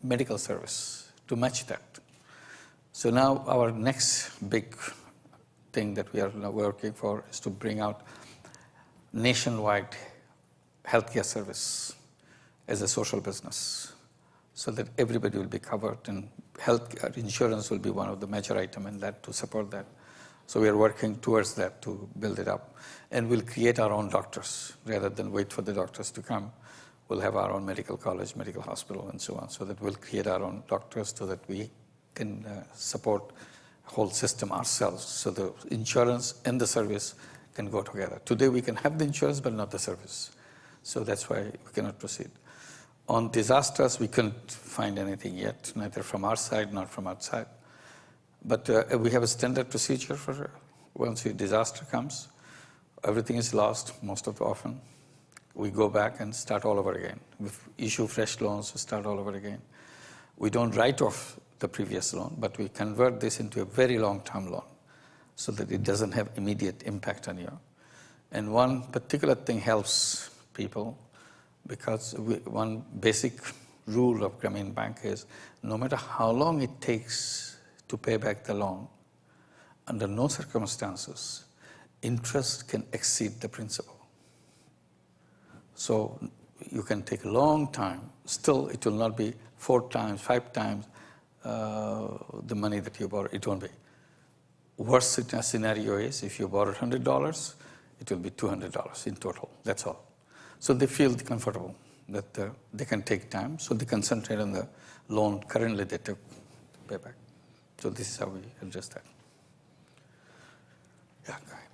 medical service to match that. So now our next big thing that we are now working for is to bring out nationwide healthcare service as a social business so that everybody will be covered, and health insurance will be one of the major items in that to support that. So we are working towards that to build it up. And we'll create our own doctors rather than wait for the doctors to come. We'll have our own medical college, medical hospital, and so on, so that we'll create our own doctors so that we can support the whole system ourselves. So the insurance and the service can go together. Today we can have the insurance but not the service. So that's why we cannot proceed. On disasters, we couldn't find anything yet, neither from our side nor from outside. But we have a standard procedure for once a disaster comes, everything is lost most of the often. We go back and start all over again. We issue fresh loans, we start all over again. We don't write off the previous loan, but we convert this into a very long-term loan so that it doesn't have immediate impact on you. And one particular thing helps people because one basic rule of Grameen Bank is no matter how long it takes to pay back the loan, under no circumstances, interest can exceed the principal. So you can take a long time, still it will not be 4 times, 5 times the money that you borrow, it won't be. Worst scenario is if you borrow $100, it will be $200 in total, that's all. So they feel comfortable that they can take time, so they concentrate on the loan currently they took to pay back. So this is how we address that. Yeah, go ahead.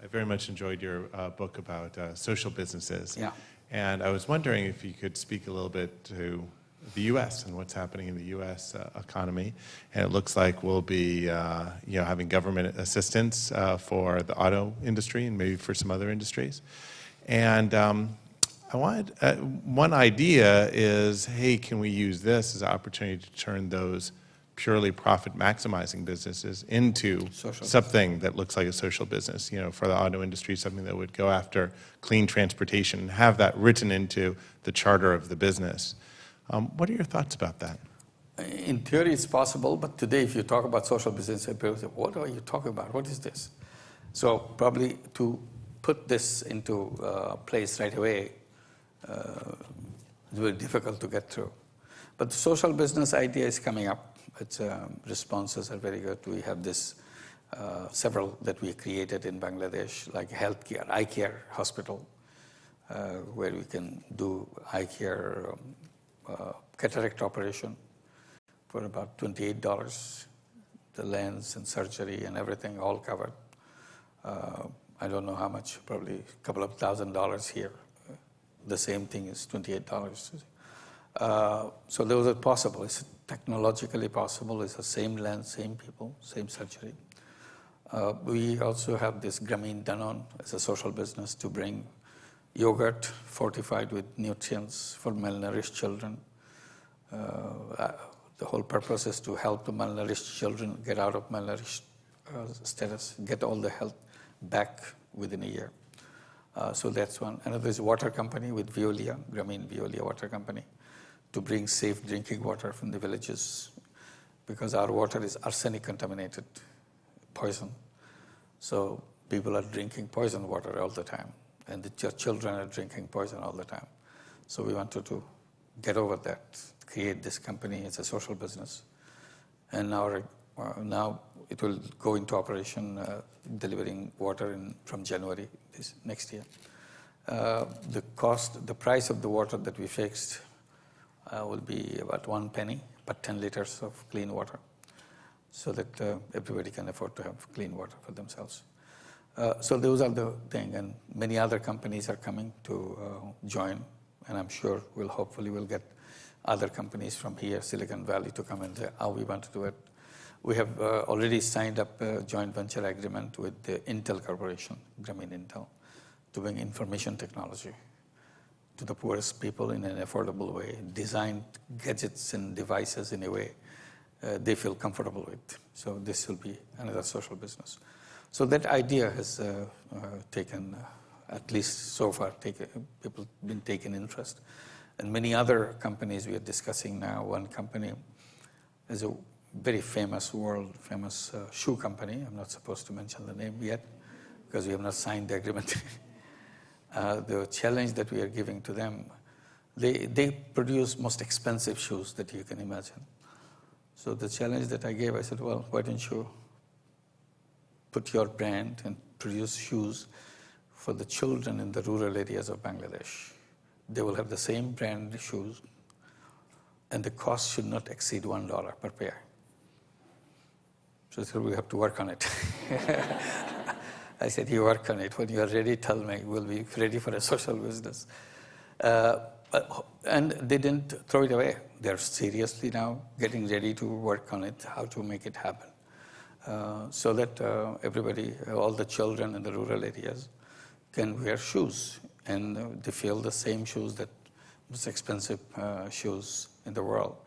I very much enjoyed your book about social businesses. Yeah. And I was wondering if you could speak a little bit to the U.S. and what's happening in the U.S. Economy. And it looks like we'll be having government assistance for the auto industry and maybe for some other industries. And I wanted, one idea is, hey, can we use this as an opportunity to turn those purely profit-maximizing businesses into something that looks like a social business? You know, for the auto industry, something that would go after clean transportation and have that written into the charter of the business. What are your thoughts about that? In theory, it's possible, but today, if you talk about social business, people say, what are you talking about? What is this? So probably to put this into place right away, it's very difficult to get through. But the social business idea is coming up. Its responses are very good. We have this several that we created in Bangladesh, like healthcare, eye care hospital, where we can do eye care, cataract operation for about $28. The lens and surgery and everything all covered. I don't know how much, probably a couple of $1,000 here. The same thing is $28. So those are possible. It's technologically possible. It's the same lens, same people, same surgery. We also have this Grameen Danone as a social business to bring yogurt fortified with nutrients for malnourished children. The whole purpose is to help the malnourished children get out of malnourished status, get all the health back within a year. So that's one. Another is water company with Veolia, Grameen Veolia Water Company, to bring safe drinking water from the villages, because our water is arsenic contaminated, poison. So people are drinking poison water all the time, and your children are drinking poison all the time. So we wanted to get over that, create this company as a social business. And now it will go into operation, delivering water from January next year. The price of the water that we fixed will be about 1 penny per 10 liters of clean water, so that everybody can afford to have clean water for themselves. So those are the things, and many other companies are coming to join, and I'm sure hopefully we'll get other companies from here, Silicon Valley, to come and say how we want to do it. We have already signed up a joint venture agreement with the Intel Corporation, Grameen Intel, to bring information technology to the poorest people in an affordable way, design gadgets and devices in a way they feel comfortable with. So this will be another social business. So that idea has taken at least so far, people have been taking interest. And many other companies we are discussing now. One company is a very famous, world-famous shoe company. I'm not supposed to mention the name yet because we have not signed the agreement. The challenge that we are giving to them, they produce most expensive shoes that you can imagine. So the challenge that I gave, I said, well, why don't you put your brand and produce shoes for the children in the rural areas of Bangladesh. They will have the same brand shoes, and the cost should not exceed $1 per pair. So I said, we have to work on it. I said, you work on it. When you are ready, tell me. We'll be ready for a social business. And they didn't throw it away. They're seriously now getting ready to work on it, how to make it happen. So that everybody, all the children in the rural areas can wear shoes. And they feel the same shoes that most expensive shoes in the world.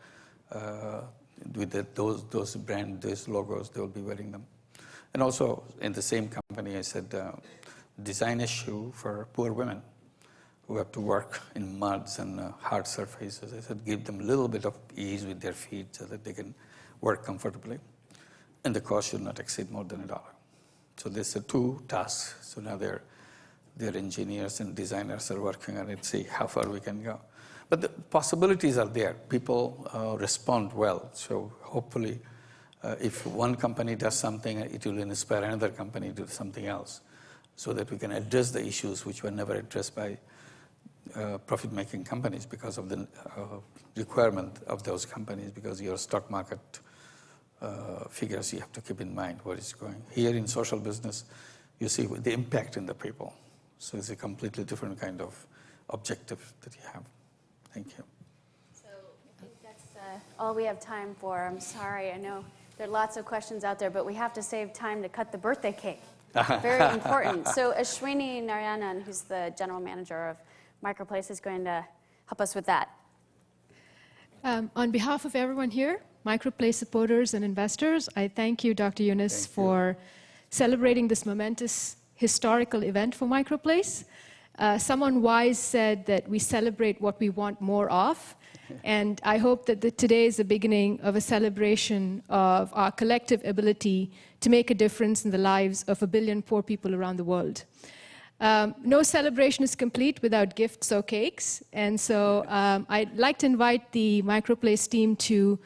With those brand, those logos, they will be wearing them. And also in the same company, I said, design a shoe for poor women who have to work in muds and hard surfaces. I said, give them a little bit of ease with their feet so that they can work comfortably. And the cost should not exceed more than $1. So there's 2 tasks. So now their engineers and designers are working on it, see how far we can go. But the possibilities are there. People respond well. So hopefully, if one company does something, it will inspire another company to do something else so that we can address the issues which were never addressed by profit-making companies because of the requirement of those companies, because your stock market figures you have to keep in mind what is going. Here in social business, you see the impact in the people. So it's a completely different kind of objective that you have. Thank you. So I think that's all we have time for. I'm sorry. I know there are lots of questions out there, but we have to save time to cut the birthday cake. Very important. So Ashwini Narayanan, who's the general manager of MicroPlace, is going to help us with that. On behalf of everyone here, MicroPlace supporters and investors, I thank you, Dr. Yunus, for celebrating this momentous historical event for MicroPlace. Someone wise said that we celebrate what we want more of, and I hope that today is the beginning of a celebration of our collective ability to make a difference in the lives of 1 billion poor people around the world. No celebration is complete without gifts or cakes, and so I'd like to invite the MicroPlace team to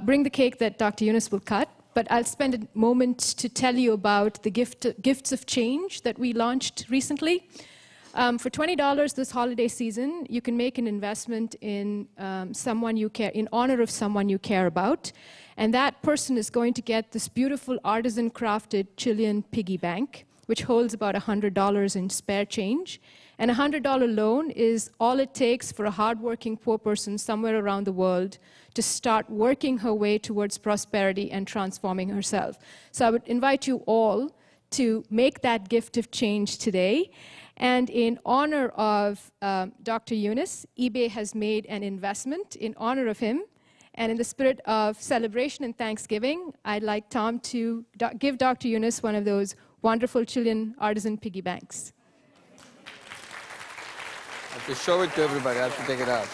bring the cake that Dr. Yunus will cut, but I'll spend a moment to tell you about the Gifts of Change that we launched recently. For $20 this holiday season, you can make an investment in someone you care, in honor of someone you care about, and that person is going to get this beautiful artisan-crafted Chilean piggy bank, which holds about $100 in spare change. And a $100 loan is all it takes for a hardworking poor person somewhere around the world to start working her way towards prosperity and transforming herself. So I would invite you all to make that gift of change today. And in honor of Dr. Yunus, eBay has made an investment in honor of him. And in the spirit of celebration and thanksgiving, I'd like Tom to give Dr. Yunus one of those wonderful Chilean artisan piggy banks. I have to show it to everybody. I have to take it out.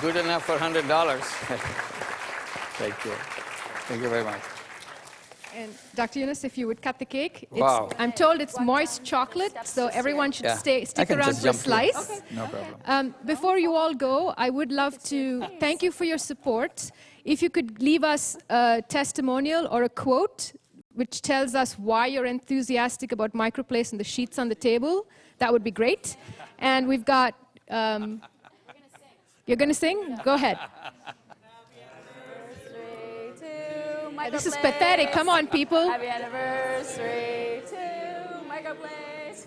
Good enough for $100. Thank you. Thank you very much. And Dr. Yunus, if you would cut the cake. Wow. I'm told it's moist chocolate, so everyone should stick around for a slice. Okay. No problem. Before you all go, I would love to thank you for your support. If you could leave us a testimonial or a quote which tells us why you're enthusiastic about MicroPlace and the sheets on the table, that would be great. And we've got... You're going to sing? Go ahead. This is pathetic. Come on, people. Happy anniversary to MicroPlace.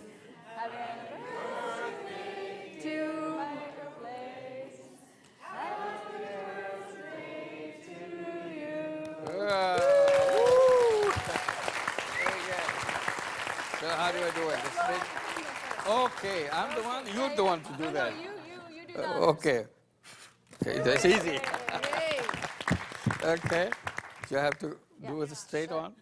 Happy anniversary to MicroPlace. Happy anniversary to you. Woo! Very good. So how do I do it? This big? Okay, I'm the one. You're the one to do that. You do that. Okay. Okay, that's easy. Okay. Do you have to Yeah. do it straight on?